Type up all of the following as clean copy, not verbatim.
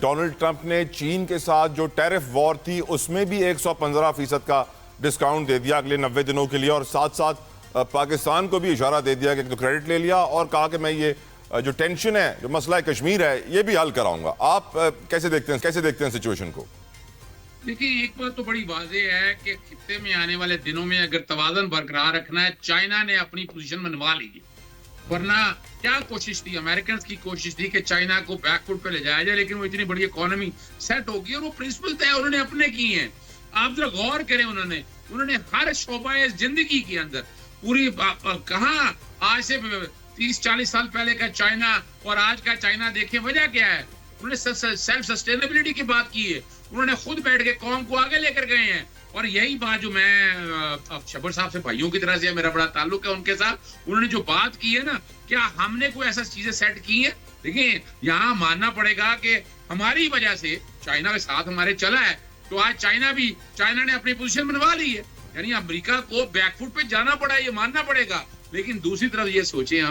Donald Trump ने चीन के साथ जो टैरिफ वॉर थी उसमें भी 115% का डिस्काउंट दे दिया अगले 90 दिनों के लिए, और साथ साथ पाकिस्तान को भी इशारा दे दिया कि तो क्रेडिट ले लिया और कहा कि मैं ये जो टेंशन है, जो मसला है कश्मीर है, ये भी हल कराऊंगा। आप कैसे देखते हैं सिचुएशन को? देखिए, एक बात तो बड़ी वाज़ेह है कि खित्ते में आने वाले दिनों में अगर तवाज़ुन बरकरार रखना है, चाइना ने अपनी पोजीशन मनवा ली है। वरना क्या कोशिश थी, अमेरिकन की कोशिश थी कि चाइना को बैकफुट पे ले जाया जाए, लेकिन वो इतनी बड़ी इकोनॉमी सेट होगी और वो प्रिंसिपल तय उन्होंने अपने किए हैं। आप जरा गौर करें, उन्होंने हर शोबा जिंदगी के अंदर पूरी कहाँ आज से 30-40 साल पहले का चाइना और आज का चाइना देखें, वजह क्या है? उन्होंने सेल्फ सस्टेनेबिलिटी की बात की है, उन्होंने खुद बैठ के कौम को आगे लेकर गए हैं। और यही बात जो मैं शबर साहब से भाइयों की तरह से मेरा बड़ा ताल्लुक है उनके साथ, उन्होंने जो बात की है ना, क्या हमने कोई ऐसा चीजें सेट की है? देखिए, यहाँ मानना पड़ेगा कि हमारी वजह से चाइना के साथ हमारे चला है, तो आज चाइना ने अपनी पोजीशन बनवा ली है, यानी अमेरिका को बैकफुट पे जाना पड़ा, ये मानना पड़ेगा। लेकिन दूसरी तरफ ये सोचे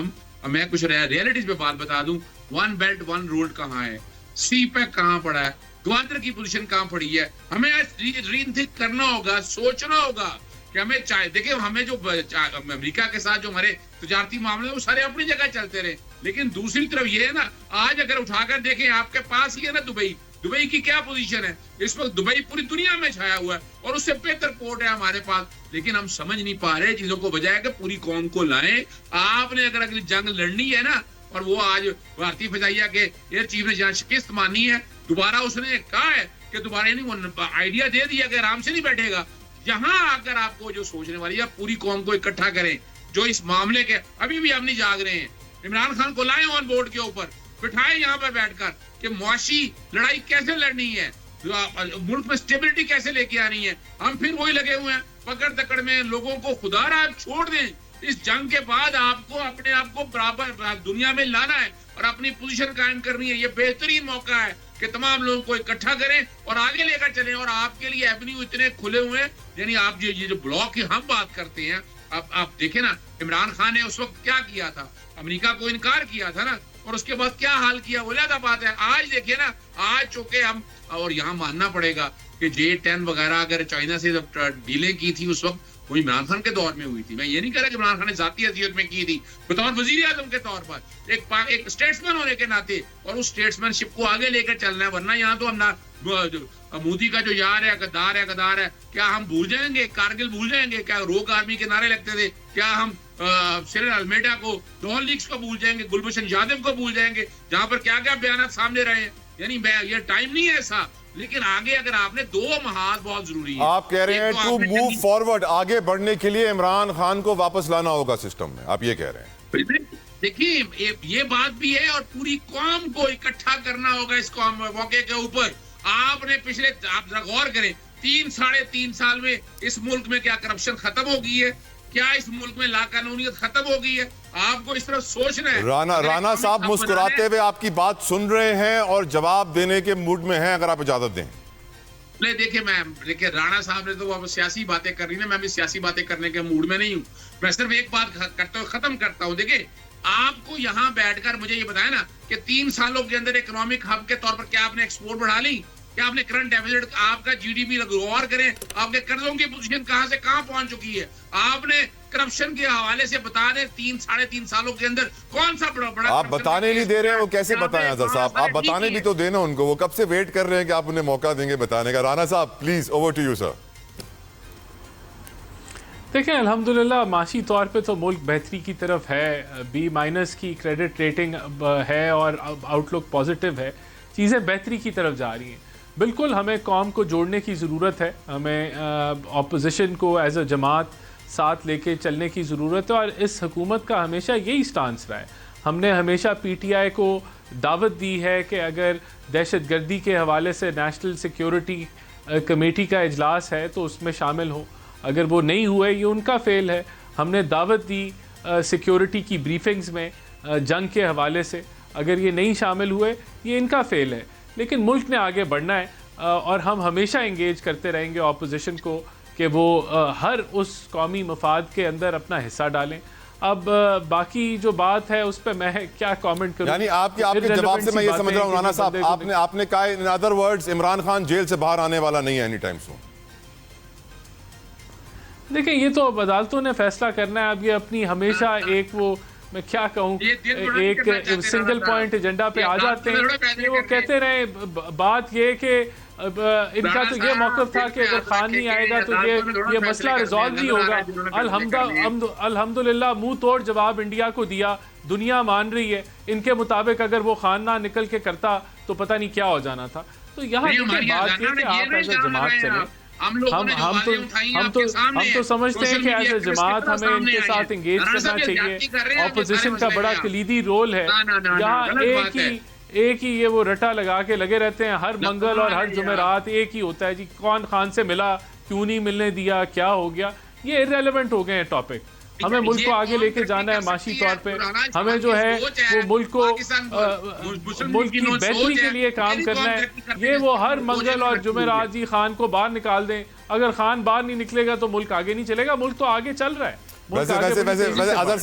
मैं कुछ रियलिटीज पे बात बता दूं, वन बेल्ट वन रोड कहाँ है, सी पैक कहाँ पड़ा है, ग्वादर की पोजीशन कहाँ पड़ी है? हमें रीथिंक करना होगा, सोचना होगा कि हमें देखिए, हमें जो अमेरिका के साथ जो हमारे तजारती मामले वो सारे अपनी जगह चलते रहे, लेकिन दूसरी तरफ ये है ना, आज अगर उठाकर देखें, आपके पास ही है ना दुबई की क्या पोजीशन है इस वक्त? दुबई पूरी दुनिया में छाया हुआ है और उससे बेहतर पोर्ट है हमारे पास, लेकिन हम समझ नहीं पा रहे चीजों को, बजाय कि पूरी कौम को लाएं। आपने अगर अगली जंग लड़नी है ना, और वो आज भारतीय फिजाइया के एयर चीफ ने जहां शिकस्त मानी है, दोबारा उसने कहा है कि दोबारा नहीं, वो आइडिया दे दिया कि आराम से नहीं बैठेगा। यहाँ आकर आपको जो सोचने वाली है, पूरी कौम को इकट्ठा करें, जो इस मामले के अभी भी हम नहीं जाग रहे हैं, इमरान खान को लाएं ऑन बोर्ड के ऊपर, बिठाएं यहाँ पर बैठकर कि मुआशी लड़ाई कैसे लड़नी है, मुल्क में स्टेबिलिटी कैसे लेके आनी है। हम फिर वही लगे हुए हैं पकड़ तकड़ में, लोगों को खुदारा आप छोड़ दें। इस जंग के बाद आपको अपने आप को बराबर दुनिया में लाना है और अपनी पोजीशन कायम करनी है। ये बेहतरीन मौका है कि तमाम लोगों को इकट्ठा करें और आगे लेकर चलें, और आपके लिए एवेन्यू इतने खुले हुए हैं। यानी आप ये जो ब्लॉक की हम बात करते हैं, आप देखें ना, इमरान खान ने उस वक्त क्या किया था, अमेरिका को इनकार किया था ना, और उसके बाद क्या हाल किया, वो ज्यादा बात है। आज देखिए ना, आज चूंकि हम, और यहाँ मानना पड़ेगा कि J-10 वगैरह अगर चाइना से डीलें की थी उस वक्त, वो इमरान खान के दौर में हुई थी। मैं ये नहीं कह रहा कि इमरान खान ने जाती हैसियत में की थी, बतौर वजीर आजम के तौर पर, एक स्टेट्समैन होने के नाते, और उस स्टेट्समैनशिप को आगे लेकर चलना है। वरना यहाँ तो हम ना मोदी का जो यार है, गद्दार है, क्या हम भूल जाएंगे कारगिल, भूल जाएंगे क्या रोक आर्मी के नारे लगते थे? क्या हम सिरिल अल्मेडा को, डॉन लीग्स को भूल जाएंगे, गुलभूषण यादव को भूल जाएंगे, जहां पर क्या क्या बयान सामने रहे हैं? यानी ये टाइम नहीं है ऐसा, लेकिन आगे अगर आपने दो महाज बहुत जरूरी है। आप कह रहे हैं टू मूव फॉरवर्ड, आगे बढ़ने के लिए इमरान खान को वापस लाना होगा सिस्टम में, आप ये कह रहे हैं? देखिए, ये बात भी है, और पूरी कौम को इकट्ठा करना होगा इस मौके के ऊपर। आपने पिछले, आप जरा गौर करें, 3-3.5 साल में इस मुल्क में क्या करप्शन खत्म हो गई है? क्या इस मुल्क में लाकानूनियत खत्म हो गई है? आपको इस तरह सोचना है। राना साहब मुस्कुराते हुए आपकी बात सुन रहे हैं और जवाब देने के मूड में हैं, अगर आप इजाजत दें। देखिए, राणा साहब ने तो वो सियासी बातें कर रही है, मैं भी सियासी बातें करने के मूड में नहीं हूँ। मैं सिर्फ एक बात खत्म करता हूँ। देखिए, आपको यहाँ बैठकर मुझे ये बताया ना कि 3 सालों के अंदर इकोनॉमिक हब के तौर पर क्या आपने एक्सपोर्ट बढ़ा ली? क्या आपने करंट डेफिसिट, आपका जीडीपी गौर करें, आपके कर्जों की पोजीशन कहां से कहां पहुंच चुकी है? आपने करप्शन के हवाले से बता दें, 3-3.5 सालों के अंदर कौन सा बड़ा आप बताने नहीं दे रहे हैं, वो कैसे बताएं अजहर साहब? आप बताने भी तो देना उनको, वो कब से वेट कर रहे हैं कि आप उन्हें मौका देंगे बताने का। राना साहब please, over to you sir. देखें, अल्हम्दुलिल्लाह माशी तौर पे तो मुल्क बेहतरी की तरफ है, B- की क्रेडिट रेटिंग है और आउटलुक पॉजिटिव है, चीज़ें बेहतरी की तरफ जा रही हैं। बिल्कुल हमें कौम को जोड़ने की ज़रूरत है, हमें अपोजिशन को एज अ जमात साथ लेके चलने की ज़रूरत है, और इस हुकूमत का हमेशा यही स्टांस रहा है। हमने हमेशा PTI को दावत दी है कि अगर दहशत गर्दी के हवाले से नेशनल सिक्योरिटी कमेटी का इजलास है तो उसमें शामिल हो, अगर वो नहीं हुए ये उनका फेल है। हमने दावत दी सिक्योरिटी की ब्रीफिंग्स में जंग के हवाले से, अगर ये नहीं शामिल हुए ये इनका फेल है। लेकिन मुल्क ने आगे बढ़ना है और हम हमेशा इंगेज करते रहेंगे अपोजिशन को कि वो हर उस कौमी मफाद के अंदर अपना हिस्सा डालें। अब बाकी जो बात है उस पर मैं क्या कमेंट करूं? यानी आपके जवाब से मैं ये समझ रहा हूं राना साहब, आपने कहा in other words Imran Khan jail से बाहर आने वाला नहीं है एनी टाइम सून। देखिए, ये तो अदालतों ने फैसला करना है। अब ये अपनी हमेशा एक वो मैं क्या कहूँ एक सिंगल पॉइंट एजेंडा पे आ जाते हैं। वो कहते रहे, बात ये कि इनका तो ये मौक़िफ़ था कि अगर खान नहीं आएगा तो ये मसला रिजॉल्व नहीं होगा। अल्हम्दुलिल्लाह मुंह तोड़ जवाब इंडिया को दिया, दुनिया मान रही है। इनके मुताबिक अगर वो खान ना निकल के करता तो पता नहीं क्या हो जाना था। तो यहाँ बात ये कि आप ऐसे जमात चले, हम तो समझते हैं कि एज ए जमात हमें इनके साथ एंगेज करना चाहिए। ऑपोजिशन का बड़ा कलीदी रोल है। यहाँ एक ही ये वो रटा लगा के लगे रहते हैं, हर मंगल और हर जुमेरात एक ही होता है जी, कौन खान से मिला, क्यों नहीं मिलने दिया, क्या हो गया। ये इररेलेवेंट हो गए हैं टॉपिक। हमें मुल्क को आगे लेके जाना है माशी तौर पे। हमें जो है वो मुल्क को मुल्क की बेहतरी के लिए काम करना है। ये वो हर मंगल और जुमेरात जी खान को बाहर निकाल दें, अगर खान बाहर नहीं निकलेगा तो मुल्क आगे नहीं चलेगा। मुल्क तो आगे चल रहा है। वैसे अजहर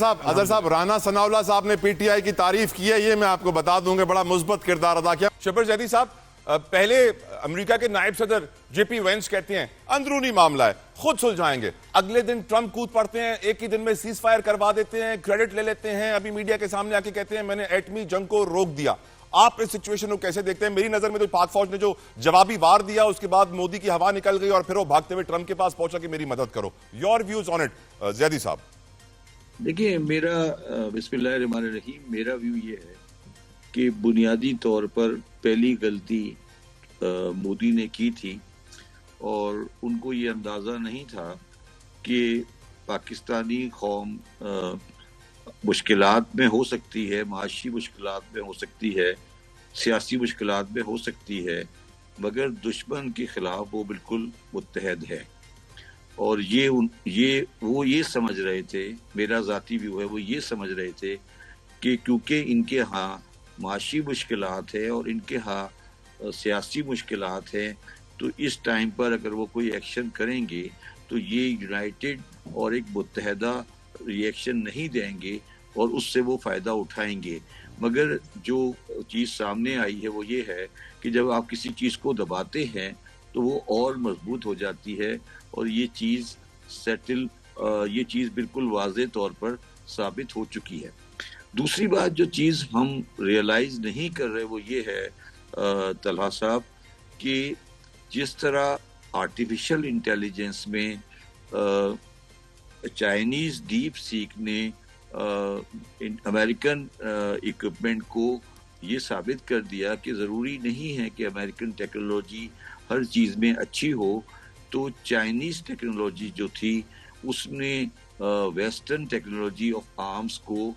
साहब राना सनाउल्लाह साहब ने पीटीआई की तारीफ की है, ये मैं आपको बता दूंगा, बड़ा मुस्बत किरदार अदा किया। शब्बीर जैदी साहब, पहले अमेरिका के नायब सदर जेपी वेंस कहते हैं अंदरूनी मामला है, खुद सुलझाएंगे। अगले दिन ट्रंप कूद पड़ते हैं, एक ही दिन में सीज फायर करवा देते हैं, क्रेडिट ले लेते हैं। अभी मीडिया के सामने आके कहते हैं मैंने एटमी जंग को रोक दिया। आप इस सिचुएशन को कैसे देखते हैं? मेरी नजर में तो पाक फौज ने जो जवाबी वार दिया, उसके बाद मोदी की हवा निकल गई और फिर वो भागते हुए ट्रंप के पास पहुंचा कि मेरी मदद करो। Your views on it Zaidi साहब? देखिए, मेरा बिस्मिल्लाहिर्रहमानिर्रहीम, मेरा व्यू ये है कि बुनियादी तौर पर पहली गलती मोदी ने की थी और उनको ये अंदाज़ा नहीं था कि पाकिस्तानी कौम मुश्किलात में हो सकती है, माशी मुश्किलात में हो सकती है, सियासी मुश्किलात में हो सकती है, मगर दुश्मन के ख़िलाफ़ वो बिल्कुल मुत्तहद है। और वो ये समझ रहे थे, मेरा ज़ाती व्यू है, वो ये समझ रहे थे कि क्योंकि इनके यहाँ माशी मुश्किलात है और इनके यहाँ सियासी मुश्किलात हैं, तो इस टाइम पर अगर वो कोई एक्शन करेंगे तो ये यूनाइटेड और एक मुत्तहदा रिएक्शन नहीं देंगे और उससे वो फ़ायदा उठाएंगे। मगर जो चीज़ सामने आई है वो ये है कि जब आप किसी चीज़ को दबाते हैं तो वो और मजबूत हो जाती है और ये चीज़ बिल्कुल वाज़े तौर पर साबित हो चुकी है। दूसरी बात जो चीज़ हम रियलाइज़ नहीं कर रहे वो ये है तलहा साहब कि जिस तरह आर्टिफिशियल इंटेलिजेंस में चाइनीज़ डीप सीक ने अमेरिकन इक्विपमेंट को ये साबित कर दिया कि ज़रूरी नहीं है कि अमेरिकन टेक्नोलॉजी हर चीज़ में अच्छी हो, तो चाइनीज़ टेक्नोलॉजी जो थी उसने वेस्टर्न टेक्नोलॉजी ऑफ आर्म्स को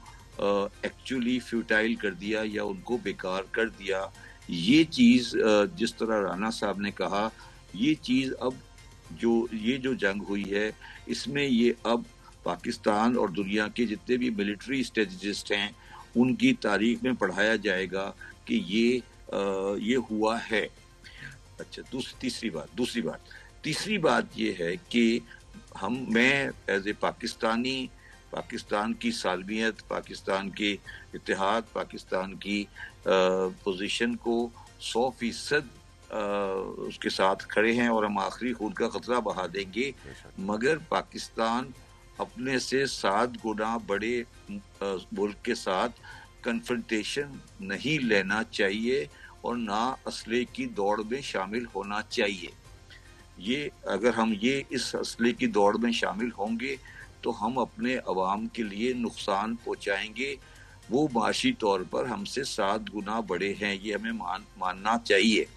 एक्चुअली फ्यूटाइल कर दिया या उनको बेकार कर दिया। ये चीज़ जिस तरह राना साहब ने कहा, ये चीज़ अब जो जंग हुई है इसमें ये अब पाकिस्तान और दुनिया के जितने भी मिलिट्री स्ट्रेटजिस्ट हैं उनकी तारीख में पढ़ाया जाएगा कि ये हुआ है। अच्छा, तीसरी बात ये है कि मैं एज ए पाकिस्तान की सालमियत, पाकिस्तान के इत्तेहाद, पाकिस्तान की पोजीशन को 100% उसके साथ खड़े हैं और हम आखिरी खून का खतरा बहा देंगे। मगर पाकिस्तान अपने से 7 गुना बड़े मुल्क के साथ कन्फ्रंटेशन नहीं लेना चाहिए और ना असले की दौड़ में शामिल होना चाहिए। अगर हम इस असले की दौड़ में शामिल होंगे तो हम अपने अवाम के लिए नुकसान पहुंचाएंगे। वो माशी तौर पर हमसे 7 गुना बड़े हैं, ये हमें मानना चाहिए।